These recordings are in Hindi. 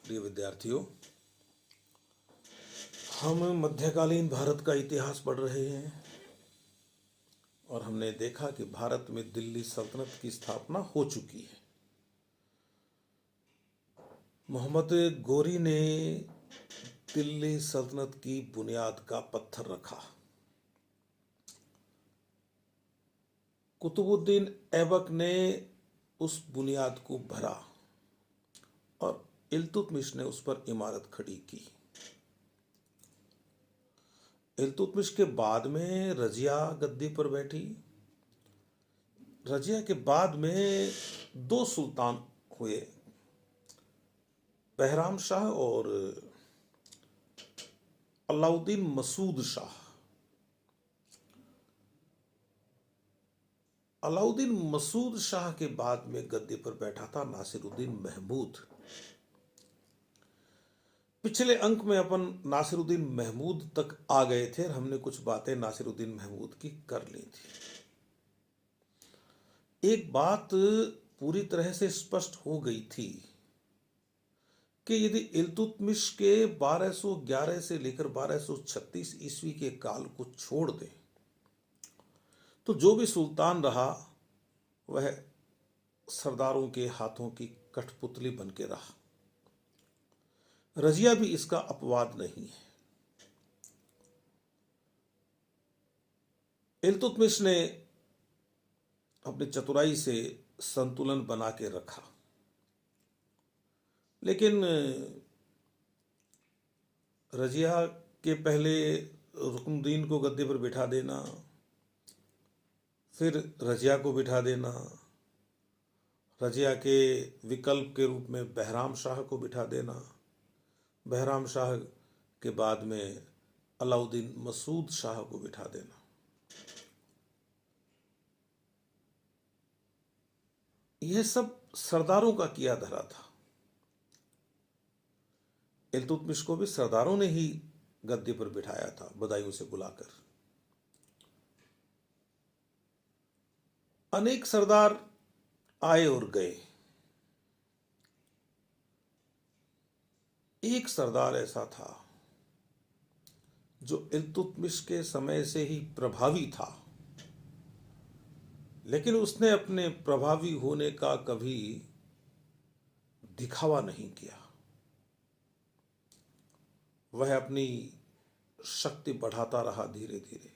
प्रिय विद्यार्थियों, हम मध्यकालीन भारत का इतिहास पढ़ रहे हैं और हमने देखा कि भारत में दिल्ली सल्तनत की स्थापना हो चुकी है। मोहम्मद गोरी ने दिल्ली सल्तनत की बुनियाद का पत्थर रखा। कुतुबुद्दीन ऐबक ने उस बुनियाद को भरा और इल्तुतमिश ने उस पर इमारत खड़ी की। इल्तुतमिश के बाद में रजिया गद्दी पर बैठी। रजिया के बाद में दो सुल्तान हुए, बहराम शाह और अलाउद्दीन मसूद शाह। अलाउद्दीन मसूद शाह के बाद में गद्दी पर बैठा था नासिरुद्दीन महमूद। पिछले अंक में अपन नासिरुद्दीन महमूद तक आ गए थे और हमने कुछ बातें नासिरुद्दीन महमूद की कर ली थी। एक बात पूरी तरह से स्पष्ट हो गई थी कि यदि इल्तुतमिश के 1211 से लेकर 1236 ईस्वी के काल को छोड़ दें तो जो भी सुल्तान रहा वह सरदारों के हाथों की कठपुतली बन के रहा। रजिया भी इसका अपवाद नहीं है। इल्तुतमिश ने अपनी चतुराई से संतुलन बना के रखा, लेकिन रजिया के पहले रुकनुद्दीन को गद्दी पर बिठा देना, फिर रजिया को बिठा देना, रजिया के विकल्प के रूप में बहराम शाह को बिठा देना, बहराम शाह के बाद में अलाउद्दीन मसूद शाह को बिठा देना, यह सब सरदारों का किया धरा था। इल्तुतमिश को भी सरदारों ने ही गद्दी पर बिठाया था, बदायूं से बुलाकर। अनेक सरदार आए और गए। एक सरदार ऐसा था जो इल्तुतमिश के समय से ही प्रभावी था, लेकिन उसने अपने प्रभावी होने का कभी दिखावा नहीं किया। वह अपनी शक्ति बढ़ाता रहा धीरे धीरे।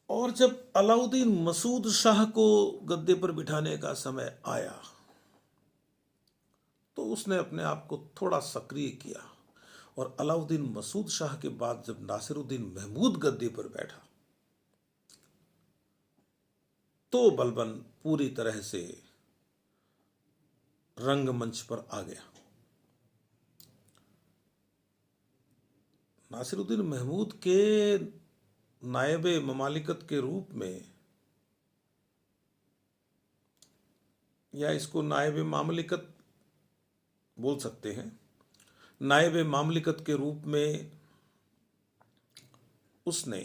और जब अलाउद्दीन मसूद शाह को गद्दे पर बिठाने का समय आया तो उसने अपने आप को थोड़ा सक्रिय किया और अलाउद्दीन मसूद शाह के बाद जब नासिरुद्दीन महमूद गद्दी पर बैठा तो बलबन पूरी तरह से रंगमंच पर आ गया। नासिरुद्दीन महमूद के नायबे ममालिकत के रूप में, या इसको नायबे मामलिकत बोल सकते हैं, नायबे मामलिकत के रूप में उसने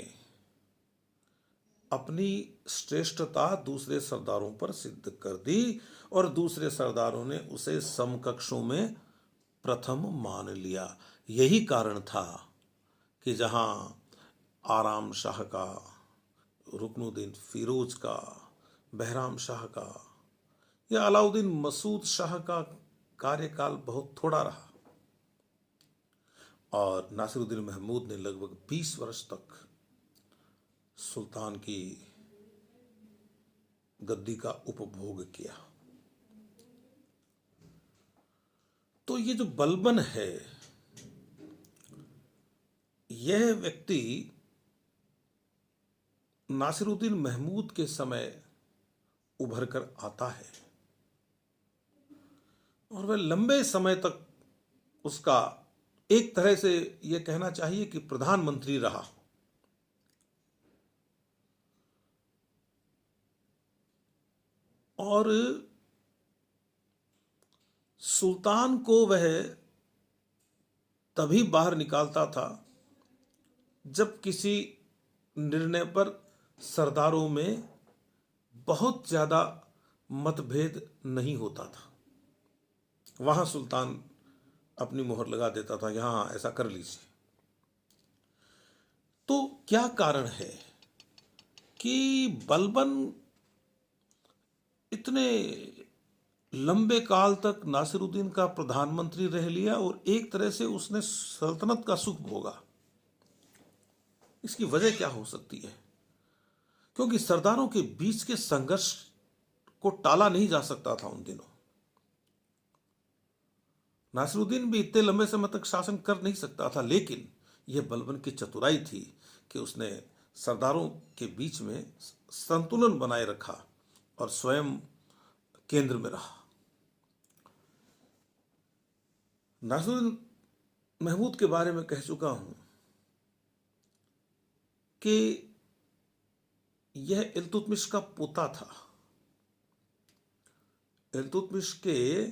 अपनी श्रेष्ठता दूसरे सरदारों पर सिद्ध कर दी और दूसरे सरदारों ने उसे समकक्षों में प्रथम मान लिया। यही कारण था कि जहां आराम शाह का, रुकनुद्दीन फिरोज का, बहराम शाह का या अलाउद्दीन मसूद शाह का कार्यकाल बहुत थोड़ा रहा और नासिरुद्दीन महमूद ने लगभग 20 वर्ष तक सुल्तान की गद्दी का उपभोग किया। तो ये जो बलबन है, यह व्यक्ति नासिरुद्दीन महमूद के समय उभर कर आता है और वह लंबे समय तक उसका एक तरह से यह कहना चाहिए कि प्रधानमंत्री रहा। और सुल्तान को वह तभी बाहर निकालता था जब किसी निर्णय पर सरदारों में बहुत ज्यादा मतभेद नहीं होता था। वहां सुल्तान अपनी मोहर लगा देता था, यहाँ ऐसा कर लीजिए। तो क्या कारण है कि बलबन इतने लंबे काल तक नासिरुद्दीन का प्रधानमंत्री रह लिया और एक तरह से उसने सल्तनत का सुख भोगा? इसकी वजह क्या हो सकती है? क्योंकि सरदारों के बीच के संघर्ष को टाला नहीं जा सकता था उन दिनों। नासिरुद्दीन भी इतने लंबे समय तक शासन कर नहीं सकता था, लेकिन यह बलबन की चतुराई थी कि उसने सरदारों के बीच में संतुलन बनाए रखा और स्वयं केंद्र में रहा। नासिरुद्दीन महमूद के बारे में कह चुका हूं कि यह इल्तुतमिश का पोता था। इल्तुतमिश के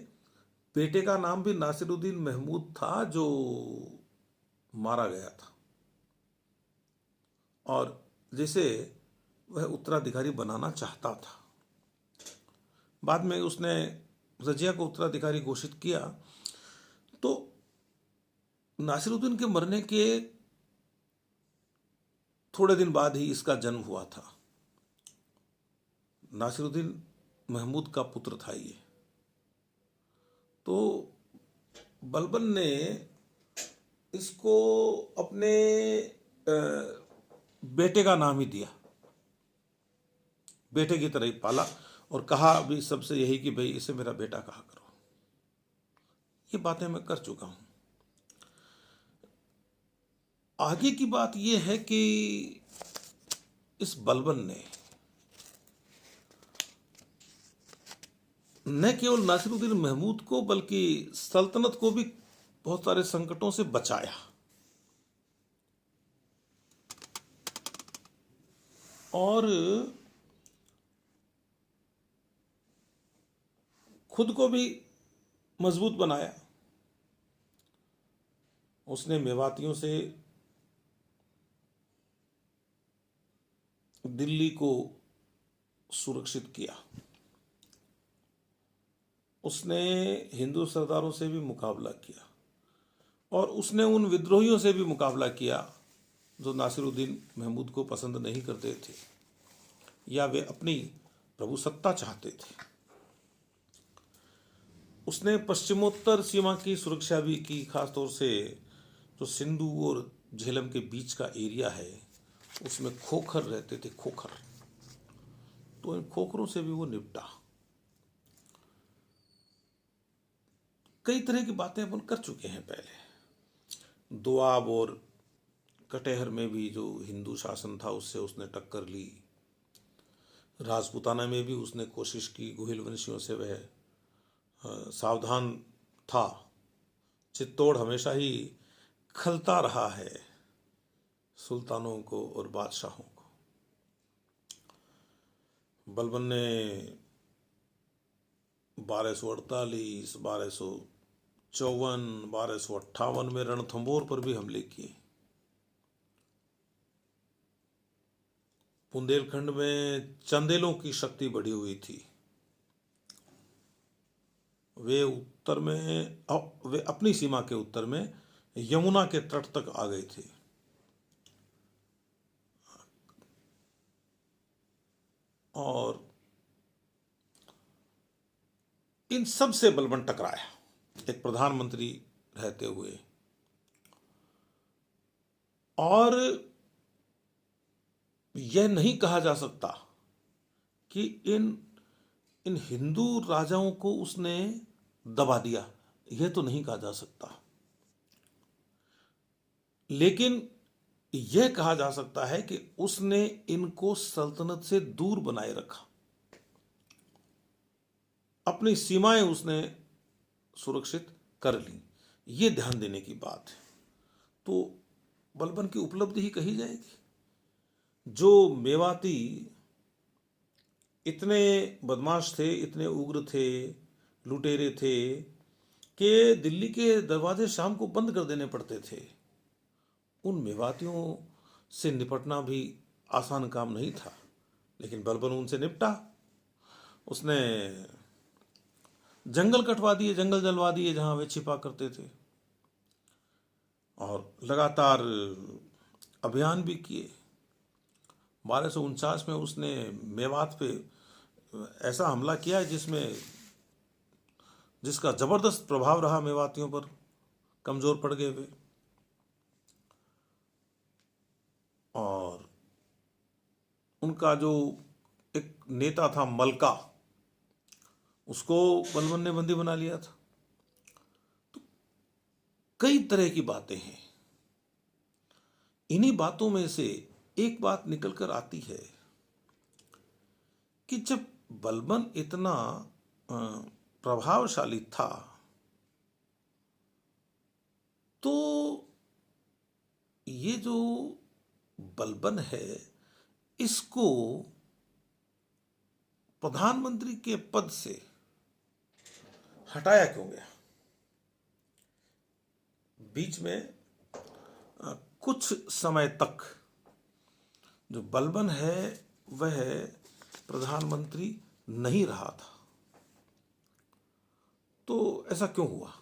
बेटे का नाम भी नासिरुद्दीन महमूद था, जो मारा गया था, और जिसे वह उत्तराधिकारी बनाना चाहता था। बाद में उसने रजिया को उत्तराधिकारी घोषित किया। तो नासिरुद्दीन के मरने के थोड़े दिन बाद ही इसका जन्म हुआ था। नासिरुद्दीन महमूद का पुत्र था ये। तो बलबन ने इसको अपने बेटे का नाम ही दिया, बेटे की तरह ही पाला, और कहा भी सबसे यही कि भाई इसे मेरा बेटा कहा करो। ये बातें मैं कर चुका हूं। आगे की बात यह है कि इस बलबन ने न केवल नासिरुद्दीन महमूद को बल्कि सल्तनत को भी बहुत सारे संकटों से बचाया, और खुद को भी मजबूत बनाया। उसने मेवातियों से दिल्ली को सुरक्षित किया। उसने हिंदू सरदारों से भी मुकाबला किया, और उसने उन विद्रोहियों से भी मुकाबला किया जो नासिरुद्दीन महमूद को पसंद नहीं करते थे या वे अपनी प्रभुसत्ता चाहते थे। उसने पश्चिमोत्तर सीमा की सुरक्षा भी की, खासतौर से जो सिंधु और झेलम के बीच का एरिया है उसमें खोखर रहते थे, खोखर। तो इन खोखरों से भी वो निपटा। कई तरह की बातें अपन कर चुके हैं पहले। दोआब और कटेहर में भी जो हिंदू शासन था उससे उसने टक्कर ली। राजपूताना में भी उसने कोशिश की, गोहिल वंशियों से वह सावधान था। चित्तौड़ हमेशा ही खलता रहा है सुल्तानों को और बादशाहों को। बलबन ने 1248, 1254, 1258 में रणथंभौर पर भी हमले किए। बुंदेलखंड में चंदेलों की शक्ति बढ़ी हुई थी। वे उत्तर में, वे अपनी सीमा के उत्तर में यमुना के तट तक आ गए थे। और इन सब से बलबन टकराया एक प्रधानमंत्री रहते हुए। और यह नहीं कहा जा सकता कि इन हिंदू राजाओं को उसने दबा दिया, यह तो नहीं कहा जा सकता। लेकिन यह कहा जा सकता है कि उसने इनको सल्तनत से दूर बनाए रखा। अपनी सीमाएं उसने सुरक्षित कर ली। ये ध्यान देने की बात है। तो बलबन की उपलब्धि ही कही जाएगी। जो मेवाती इतने बदमाश थे, इतने उग्र थे, लुटेरे थे कि दिल्ली के दरवाजे शाम को बंद कर देने पड़ते थे। उन मेवातियों से निपटना भी आसान काम नहीं था, लेकिन बलबन उनसे निपटा। उसने जंगल कटवा दिए, जंगल जलवा दिए जहां वे छिपा करते थे, और लगातार अभियान भी किए। 1249 में उसने मेवात पे ऐसा हमला किया जिसका जबरदस्त प्रभाव रहा मेवातियों पर, कमजोर पड़ गए वे। और उनका जो एक नेता था मलका, उसको बलबन ने बंदी बना लिया था। तो कई तरह की बातें हैं। इन्हीं बातों में से एक बात निकल कर आती है कि जब बलबन इतना प्रभावशाली था, तो ये जो बलबन है, इसको प्रधानमंत्री के पद से हटाया क्यों गया? बीच में कुछ समय तक जो बलबन है वह प्रधानमंत्री नहीं रहा था। तो ऐसा क्यों हुआ?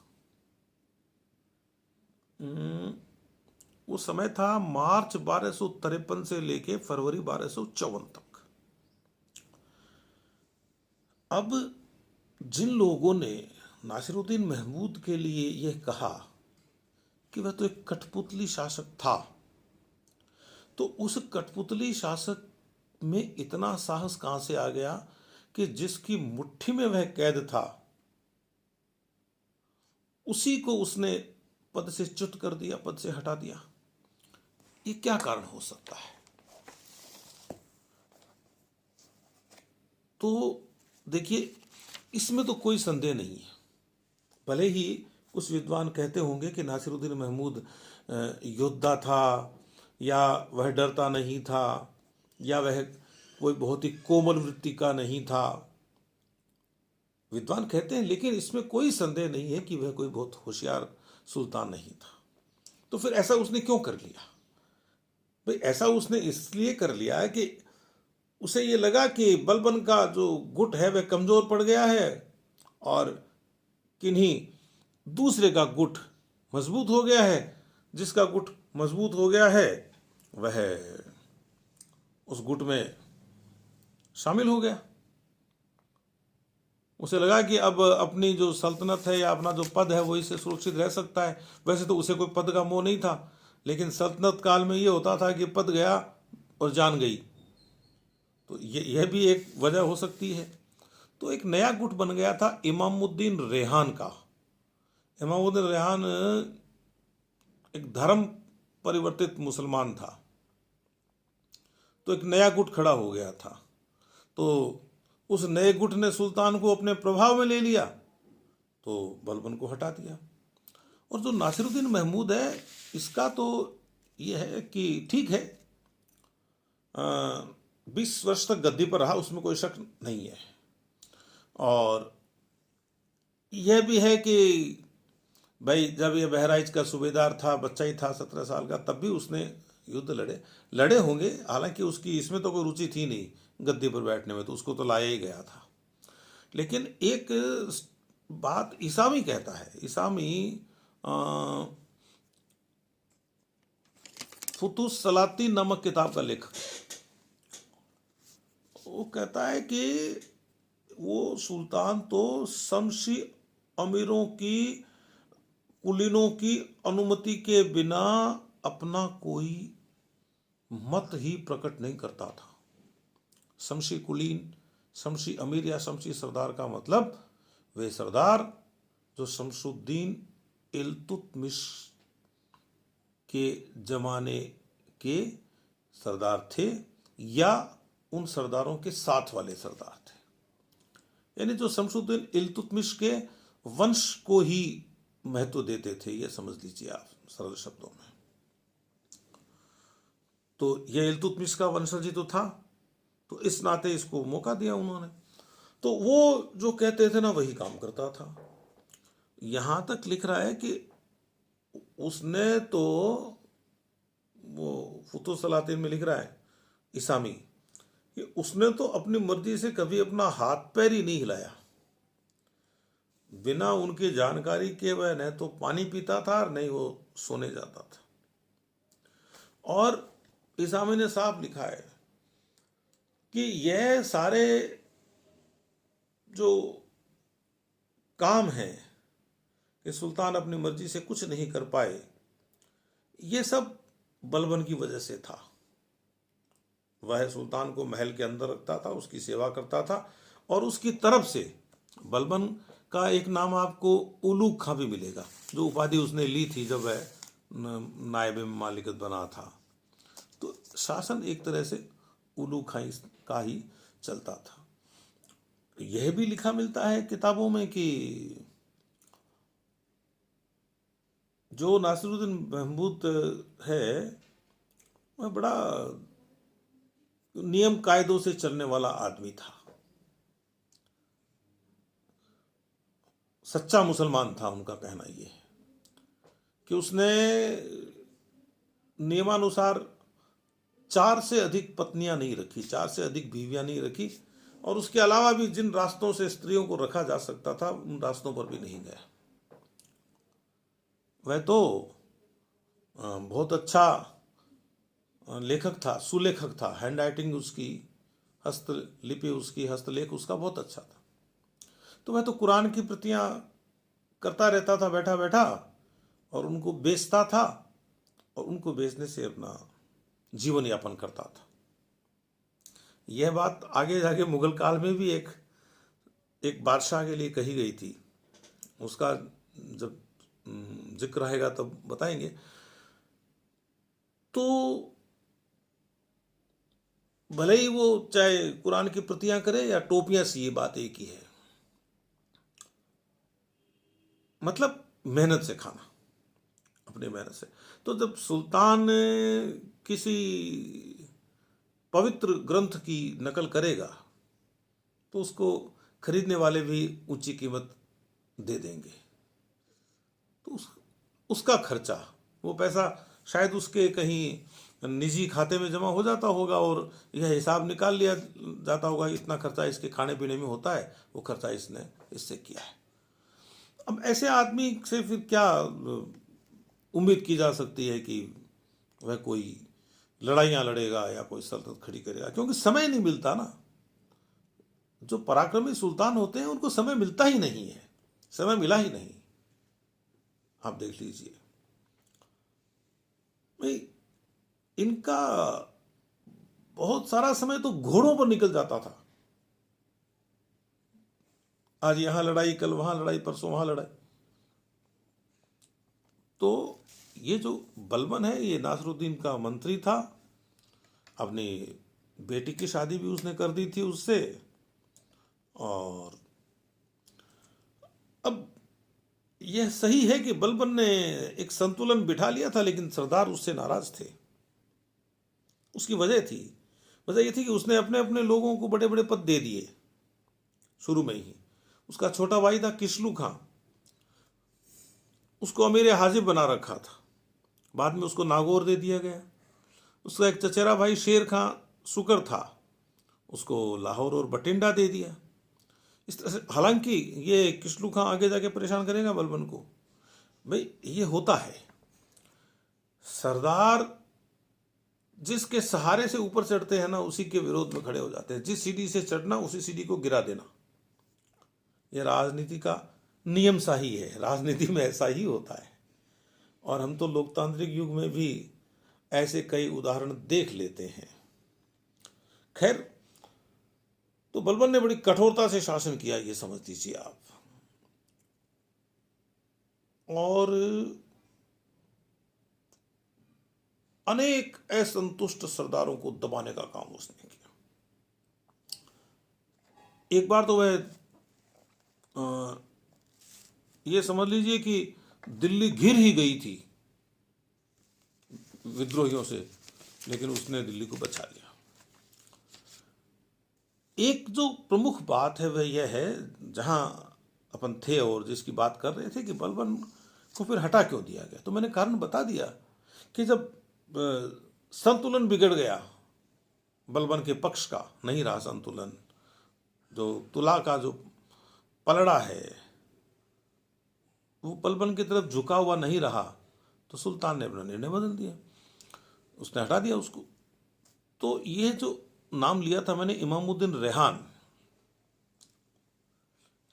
वो समय था मार्च 1253 से लेके फरवरी 1254 तक। अब जिन लोगों ने नासिरुद्दीन महमूद के लिए यह कहा कि वह तो एक कठपुतली शासक था, तो उस कठपुतली शासक में इतना साहस कहां से आ गया कि जिसकी मुट्ठी में वह कैद था, उसी को उसने पद से च्युत कर दिया, पद से हटा दिया? ये क्या कारण हो सकता है? तो देखिए, इसमें तो कोई संदेह नहीं है। भले ही कुछ विद्वान कहते होंगे कि नासिरुद्दीन महमूद योद्धा था, या वह डरता नहीं था, या वह कोई बहुत ही कोमल वृत्ति का नहीं था, विद्वान कहते हैं, लेकिन इसमें कोई संदेह नहीं है कि वह कोई बहुत होशियार सुल्तान नहीं था। तो फिर ऐसा उसने क्यों कर लिया? भाई, ऐसा उसने इसलिए कर लिया है कि उसे ये लगा कि बलबन का जो गुट है वह कमजोर पड़ गया है, और किन्हीं दूसरे का गुट मजबूत हो गया है। जिसका गुट मजबूत हो गया है वह उस गुट में शामिल हो गया। उसे लगा कि अब अपनी जो सल्तनत है या अपना जो पद है वही से सुरक्षित रह सकता है। वैसे तो उसे कोई पद का मोह नहीं था, लेकिन सल्तनत काल में ये होता था कि पद गया और जान गई। तो यह भी एक वजह हो सकती है। तो एक नया गुट बन गया था इमामुद्दीन रेहान का। इमामुद्दीन रेहान एक धर्म परिवर्तित मुसलमान था, तो एक नया गुट खड़ा हो गया था। तो उस नए गुट ने सुल्तान को अपने प्रभाव में ले लिया, तो बलबन को हटा दिया। और जो नासिरुद्दीन महमूद है, इसका तो यह है कि ठीक है, 20 वर्ष तक गद्दी पर रहा, उसमें कोई शक नहीं है। और यह भी है कि भाई, जब यह बहराइच का सूबेदार था, बच्चा ही था 17 साल का, तब भी उसने युद्ध लड़े होंगे। हालांकि उसकी इसमें तो कोई रुचि थी नहीं, गद्दी पर बैठने में, तो उसको तो लाया ही गया था। लेकिन एक बात इसामी कहता है, इसामी फुतुस सलातीन नामक किताब का लेखक, वो कहता है कि वो सुल्तान तो शमशी अमीरों की, कुलीनों की अनुमति के बिना अपना कोई मत ही प्रकट नहीं करता था। शमशी कुलीन, शमशी अमीर या शमशी सरदार का मतलब वे सरदार जो शमशुद्दीन इल्तुतमिश के जमाने के सरदार थे, या उन सरदारों के साथ वाले सरदार थे, यानी जो शमशुद्दीन इल्तुतमिश के वंश को ही महत्व देते थे, ये समझ लीजिए आप सरल शब्दों में। तो यह इल्तुतमिश का वंशज ही तो था, तो इस नाते इसको मौका दिया उन्होंने। तो वो जो कहते थे ना, वही काम करता था। यहां तक लिख रहा है कि उसने तो, वो फुतुस सलातीन में लिख रहा है इसामी, कि उसने तो अपनी मर्जी से कभी अपना हाथ पैर ही नहीं हिलाया। बिना उनकी जानकारी के वह न तो पानी पीता था और नहीं वो सोने जाता था। और इसामी ने साफ लिखा है कि यह सारे जो काम है कि सुल्तान अपनी मर्जी से कुछ नहीं कर पाए, ये सब बलबन की वजह से था। वह सुल्तान को महल के अंदर रखता था, उसकी सेवा करता था, और उसकी तरफ से बलबन का एक नाम आपको उलूग खां भी मिलेगा, जो उपाधि उसने ली थी जब वह नायब मालिकत बना था। तो शासन एक तरह से उलूग खां का ही चलता था। यह भी लिखा मिलता है किताबों में कि जो नासिरुद्दीन महमूद है वह बड़ा नियम कायदों से चलने वाला आदमी था, सच्चा मुसलमान था। उनका कहना यह है कि उसने नियमानुसार 4 से अधिक पत्नियां नहीं रखी, 4 से अधिक बीवियां नहीं रखी, और उसके अलावा भी जिन रास्तों से स्त्रियों को रखा जा सकता था उन रास्तों पर भी नहीं गया। वह तो बहुत अच्छा लेखक था, सुलेखक था। हैंड राइटिंग उसकी, हस्तलिपि उसकी, हस्तलेख उसका बहुत अच्छा था। तो वह तो कुरान की प्रतियां करता रहता था बैठा बैठा, और उनको बेचता था, और उनको बेचने से अपना जीवन यापन करता था। यह बात आगे जाके मुगल काल में भी एक बादशाह के लिए कही गई थी। उसका जब जिक्र रहेगा तब बताएंगे। तो भले ही वो चाहे कुरान की प्रतियां करे या टोपियां सिए, बात एक ही है, मतलब मेहनत से खाना, अपनी मेहनत से। तो जब सुल्तान किसी पवित्र ग्रंथ की नकल करेगा तो उसको खरीदने वाले भी ऊंची कीमत दे देंगे। तो उसका खर्चा, वो पैसा शायद उसके कहीं निजी खाते में जमा हो जाता होगा, और यह हिसाब निकाल लिया जाता होगा इतना खर्चा इसके खाने पीने में होता है, वो खर्चा इसने इससे किया है। अब ऐसे आदमी से फिर क्या उम्मीद की जा सकती है कि वह कोई लड़ाइयाँ लड़ेगा या कोई सल्तनत खड़ी करेगा, क्योंकि समय नहीं मिलता ना। जो पराक्रमी सुल्तान होते हैं उनको समय मिलता ही नहीं है, समय मिला ही नहीं। आप देख लीजिए भाई, इनका बहुत सारा समय तो घोड़ों पर निकल जाता था। आज यहां लड़ाई, कल वहां लड़ाई, परसों वहां लड़ाई। तो ये जो बलबन है ये नासिरुद्दीन का मंत्री था। अपनी बेटी की शादी भी उसने कर दी थी उससे। और अब यह सही है कि बलबन ने एक संतुलन बिठा लिया था, लेकिन सरदार उससे नाराज थे। उसकी वजह थी, वजह यह थी कि उसने अपने अपने लोगों को बड़े बड़े पद दे दिए शुरू में ही। उसका छोटा भाई था किशलू खां, उसको अमीर हाजिब बना रखा था, बाद में उसको नागौर दे दिया गया। उसका एक चचेरा भाई शेर खां सुकर था, उसको लाहौर और बठिंडा दे दिया। इस तरह से, हालांकि ये किशलू खां आगे जाके परेशान करेगा बलबन को। भाई ये होता है, सरदार जिसके सहारे से ऊपर चढ़ते हैं ना उसी के विरोध में खड़े हो जाते हैं। जिस सीढ़ी से चढ़ना उसी सीढ़ी को गिरा देना, यह राजनीति का नियम सा ही है। राजनीति में ऐसा ही होता है, और हम तो लोकतांत्रिक युग में भी ऐसे कई उदाहरण देख लेते हैं। खैर, तो बलबन ने बड़ी कठोरता से शासन किया, ये समझ लीजिए आप। और अनेक असंतुष्ट सरदारों को दबाने का काम उसने किया। एक बार तो वह ये समझ लीजिए कि दिल्ली घिर ही गई थी विद्रोहियों से, लेकिन उसने दिल्ली को बचा लिया। एक जो प्रमुख बात है वह यह है, जहां अपन थे और जिसकी बात कर रहे थे, कि बलबन को फिर हटा क्यों दिया गया। तो मैंने कारण बता दिया कि जब संतुलन बिगड़ गया, बलबन के पक्ष का नहीं रहा संतुलन, जो तुला का जो पलड़ा है वो बलबन की तरफ झुका हुआ नहीं रहा तो सुल्तान ने अपना निर्णय बदल दिया, उसने हटा दिया उसको। तो ये जो नाम लिया था मैंने इमामुद्दीन रेहान,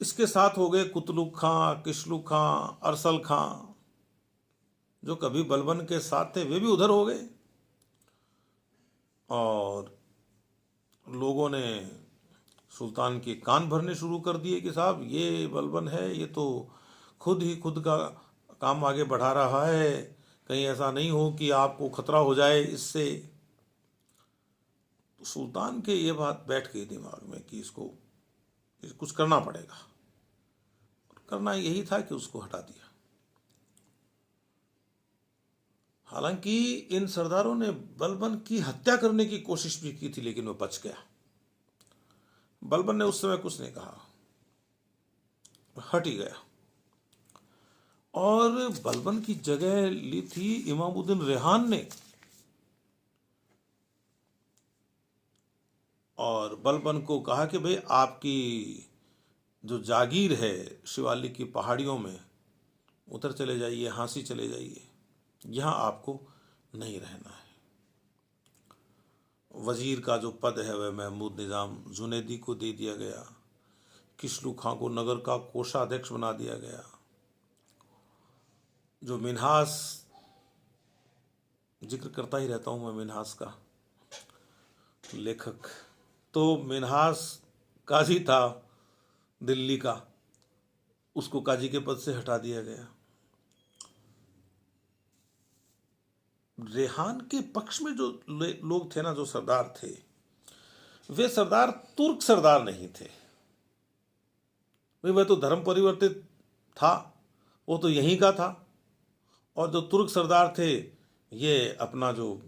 इसके साथ हो गए कुतलुक खां, किशलुक खां, अरसल खां, जो कभी बलबन के साथ थे वे भी उधर हो गए। और लोगों ने सुल्तान के कान भरने शुरू कर दिए कि साहब ये बलबन है, ये तो खुद ही खुद का काम आगे बढ़ा रहा है, कहीं ऐसा नहीं हो कि आपको खतरा हो जाए इससे। तो सुल्तान के ये बात बैठ गई दिमाग में कि इसको कुछ करना पड़ेगा। करना यही था कि उसको हटा दिया। हालांकि इन सरदारों ने बलबन की हत्या करने की कोशिश भी की थी, लेकिन वह बच गया। बलबन ने उस समय कुछ नहीं कहा, हट ही गया। और बलबन की जगह ली थी इमामुद्दीन रेहान ने। और बलबन को कहा कि भाई आपकी जो जागीर है शिवालिक की पहाड़ियों में, उधर चले जाइए, हाँसी चले जाइए, यहाँ आपको नहीं रहना है। वजीर का जो पद है वह महमूद निज़ाम जुनैदी को दे दिया गया। किशलू खां को नगर का कोषाध्यक्ष बना दिया गया। जो मिन्हास, जिक्र करता ही रहता हूँ मैं मिन्हास का, लेखक, तो मिन्हास काजी था दिल्ली का, उसको काजी के पद से हटा दिया गया। रेहान के पक्ष में जो लोग थे ना, जो सरदार थे, वे सरदार तुर्क सरदार नहीं थे। वह तो धर्म परिवर्तित था, वो तो यहीं का था। और जो तुर्क सरदार थे, ये अपना जो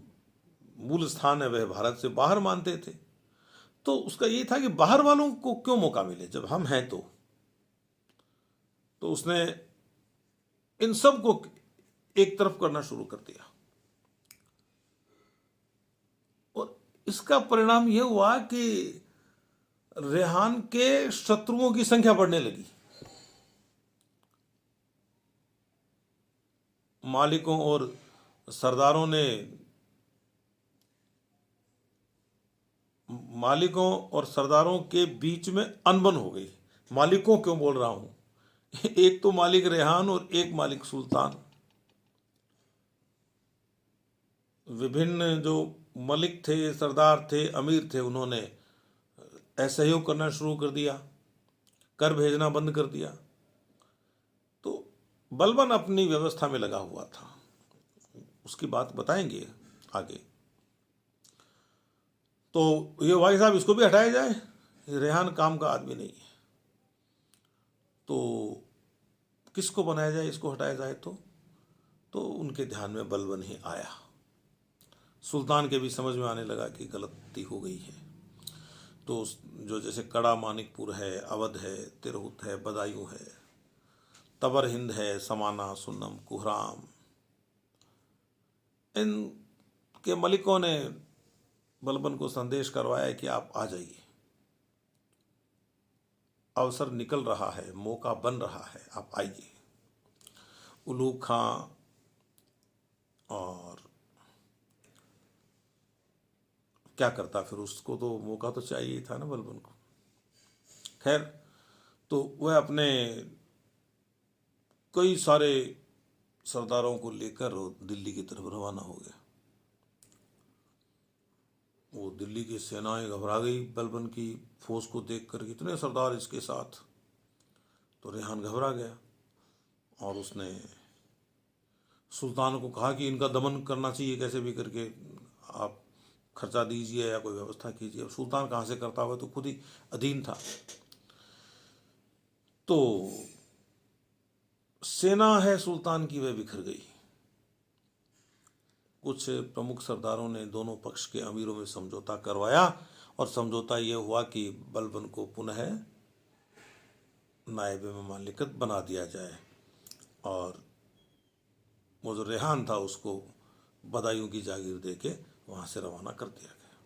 मूल स्थान है वह भारत से बाहर मानते थे। तो उसका ये था कि बाहर वालों को क्यों मौका मिले जब हम हैं तो उसने इन सब को एक तरफ करना शुरू कर दिया। और इसका परिणाम यह हुआ कि रेहान के शत्रुओं की संख्या बढ़ने लगी। मालिकों और सरदारों ने, मालिकों और सरदारों के बीच में अनबन हो गई। मालिकों क्यों बोल रहा हूं, एक तो मालिक रेहान और एक मालिक सुल्तान। विभिन्न जो मलिक थे, सरदार थे, अमीर थे, उन्होंने असहयोग करना शुरू कर दिया, कर भेजना बंद कर दिया। तो बलबन अपनी व्यवस्था में लगा हुआ था, उसकी बात बताएंगे आगे। तो ये भाई साहब इसको भी हटाया जाए, रेहान काम का आदमी नहीं है, तो किसको बनाया जाए, इसको हटाया जाए। तो उनके ध्यान में बलबन ही आया। सुल्तान के भी समझ में आने लगा कि गलती हो गई है। तो जो जैसे कड़ा मानिकपुर है, अवध है, तिरहुत है, बदायूं है, तबर हिंद है, समाना, सुन्नम, कुहराम, इन के मलिकों ने बलबन को संदेश करवाया कि आप आ जाइए, अवसर निकल रहा है, मौका बन रहा है, आप आइए। उलूग खां और क्या करता फिर, उसको तो मौका तो चाहिए था ना बलबन को। खैर, तो वह अपने कई सारे सरदारों को लेकर दिल्ली की तरफ रवाना हो गया। वो दिल्ली की सेनाएं घबरा गई बलबन की फौज को देखकर, कितने सरदार इसके साथ। तो रेहान घबरा गया और उसने सुल्तान को कहा कि इनका दमन करना चाहिए, कैसे भी करके आप खर्चा दीजिए या कोई व्यवस्था कीजिए। अब सुल्तान कहाँ से करता हुआ, तो खुद ही अधीन था। तो सेना है सुल्तान की वह बिखर गई। कुछ प्रमुख सरदारों ने दोनों पक्ष के अमीरों में समझौता करवाया और समझौता यह हुआ कि बलबन को पुनः नायब ममालिकत बना दिया जाए और वो जो रेहान था उसको बदायूं की जागीर दे के वहाँ से रवाना कर दिया गया।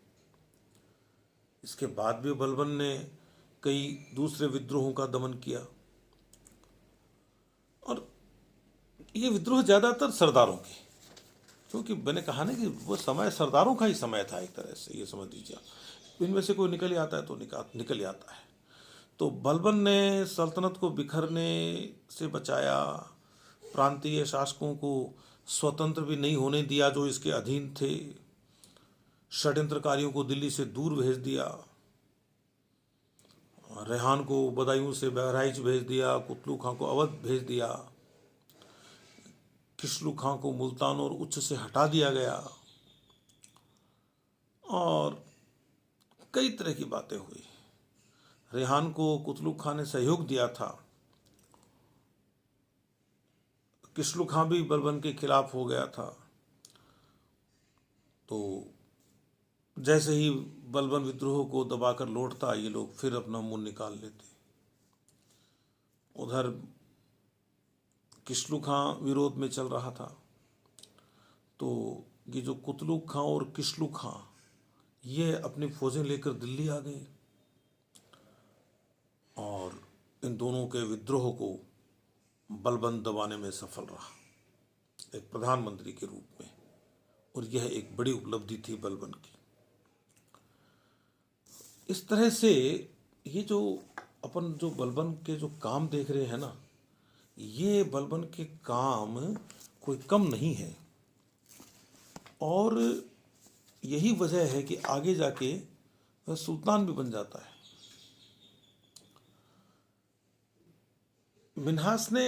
इसके बाद भी बलबन ने कई दूसरे विद्रोहों का दमन किया और ये विद्रोह ज़्यादातर सरदारों के, क्योंकि मैंने कहा ना कि वो समय सरदारों का ही समय था एक तरह से, ये समझ लीजिए आप। इनमें से कोई निकल ही आता है तो निकल ही आता है। तो बलबन ने सल्तनत को बिखरने से बचाया, प्रांतीय शासकों को स्वतंत्र भी नहीं होने दिया जो इसके अधीन थे, षड्यंत्रकारियों को दिल्ली से दूर भेज दिया, रेहान को बदायूं से बहराइच भेज दिया, कुतलू खां को अवध भेज दिया, किशलू खां को मुल्तान और उच्च से हटा दिया गया, और कई तरह की बातें हुई। रेहान को कुतलू खां ने सहयोग दिया था, किशलू खां भी बलबन के खिलाफ हो गया था। तो जैसे ही बलबन विद्रोह को दबाकर लौटता, ये लोग फिर अपना मुंह निकाल लेते। उधर किशलू खां विरोध में चल रहा था, तो ये जो कुतलू खां और किशलू खां ये अपनी फौजें लेकर दिल्ली आ गए और इन दोनों के विद्रोह को बलबन दबाने में सफल रहा एक प्रधानमंत्री के रूप में, और यह एक बड़ी उपलब्धि थी बलबन की। इस तरह से ये जो अपन जो बलबन के जो काम देख रहे हैं ना, ये बलबन के काम कोई कम नहीं है, और यही वजह है कि आगे जाके वह सुल्तान भी बन जाता है। मिन्हास ने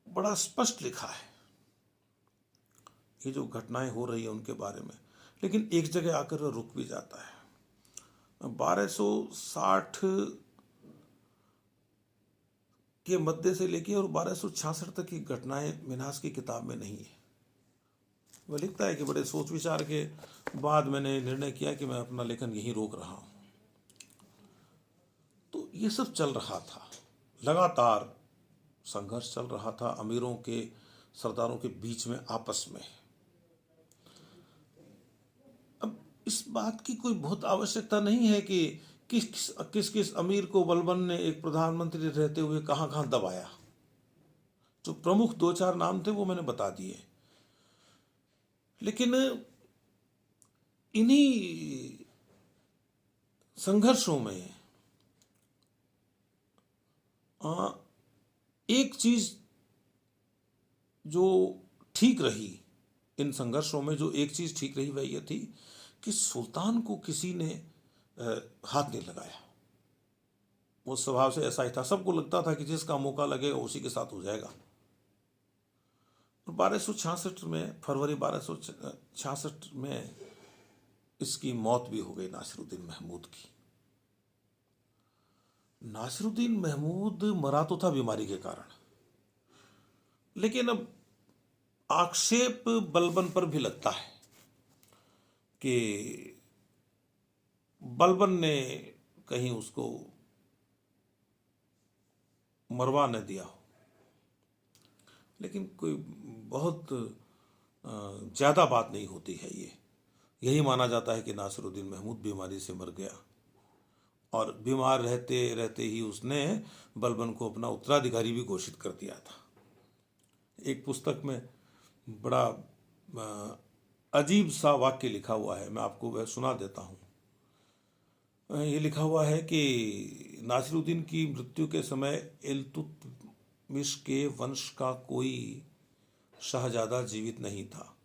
बड़ा स्पष्ट लिखा है ये जो घटनाएं हो रही है उनके बारे में, लेकिन एक जगह आकर वह रुक भी जाता है। 1260 के मध्य से लेके और 1266 तक की घटनाएं मिन्हास की किताब में नहीं है। वह लिखता है कि बड़े सोच विचार के बाद मैंने निर्णय किया कि मैं अपना लेखन यहीं रोक रहा हूं। तो ये सब चल रहा था, लगातार संघर्ष चल रहा था अमीरों के सरदारों के बीच में आपस में। अब इस बात की कोई बहुत आवश्यकता नहीं है कि किस किस अमीर को बलबन ने एक प्रधानमंत्री रहते हुए कहां कहां दबाया। जो प्रमुख 2-4 नाम थे वो मैंने बता दिए, लेकिन इन्हीं संघर्षों में एक चीज जो ठीक रही, इन संघर्षों में जो एक चीज ठीक रही वह यह थी कि सुल्तान को किसी ने हाथ नहीं लगाया। वो स्वभाव से ऐसा ही था, सबको लगता था कि जिसका मौका लगेगा उसी के साथ हो जाएगा। 1266 में, फरवरी 1266 में इसकी मौत भी हो गई, नासिरुद्दीन महमूद की। नासिरुद्दीन महमूद मरा तो था बीमारी के कारण, लेकिन अब आक्षेप बलबन पर भी लगता है कि बलबन ने कहीं उसको मरवा न दिया हो, लेकिन कोई बहुत ज़्यादा बात नहीं होती है। यही माना जाता है कि नासिरुद्दीन महमूद बीमारी से मर गया, और बीमार रहते रहते ही उसने बलबन को अपना उत्तराधिकारी भी घोषित कर दिया था। एक पुस्तक में बड़ा अजीब सा वाक्य लिखा हुआ है, मैं आपको वह सुना देता हूँ। ये लिखा हुआ है कि नासिरुद्दीन की मृत्यु के समय इल्तुतमिश के वंश का कोई शहजादा जीवित नहीं था,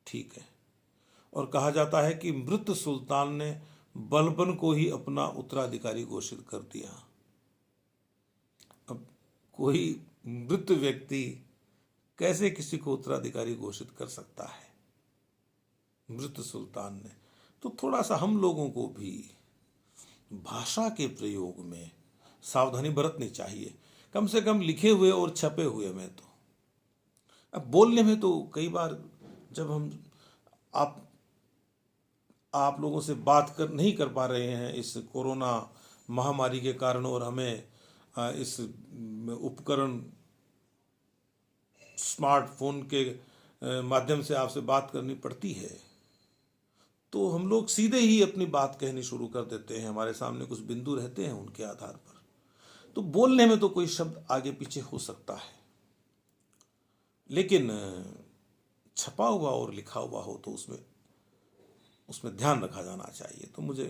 ठीक है, और कहा जाता है कि मृत सुल्तान ने बलबन को ही अपना उत्तराधिकारी घोषित कर दिया। अब कोई मृत व्यक्ति कैसे किसी को उत्तराधिकारी घोषित कर सकता है, मृत सुल्तान ने? तो थोड़ा सा हम लोगों को भी भाषा के प्रयोग में सावधानी बरतनी चाहिए, कम से कम लिखे हुए और छपे हुए में। तो अब बोलने में तो कई बार जब हम आप लोगों से बात नहीं कर पा रहे हैं इस कोरोना महामारी के कारण, और हमें इस उपकरण स्मार्टफोन के माध्यम से आपसे बात करनी पड़ती है, तो हम लोग सीधे ही अपनी बात कहनी शुरू कर देते हैं। हमारे सामने कुछ बिंदु रहते हैं, उनके आधार पर तो बोलने में तो कोई शब्द आगे पीछे हो सकता है, लेकिन छपा हुआ और लिखा हुआ हो तो उसमें उसमें ध्यान रखा जाना चाहिए। तो मुझे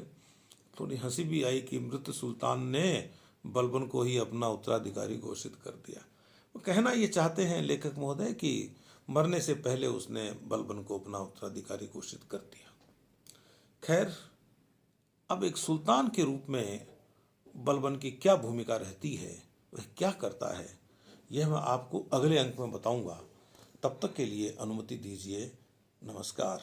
थोड़ी हंसी भी आई कि मृत सुल्तान ने बलबन को ही अपना उत्तराधिकारी घोषित कर दिया। वो कहना ये चाहते हैं लेखक महोदय कि मरने से पहले उसने बलबन को अपना उत्तराधिकारी घोषित कर दिया। खैर, अब एक सुल्तान के रूप में बलबन की क्या भूमिका रहती है, वह क्या करता है, यह मैं आपको अगले अंक में बताऊंगा। तब तक के लिए अनुमति दीजिए। नमस्कार।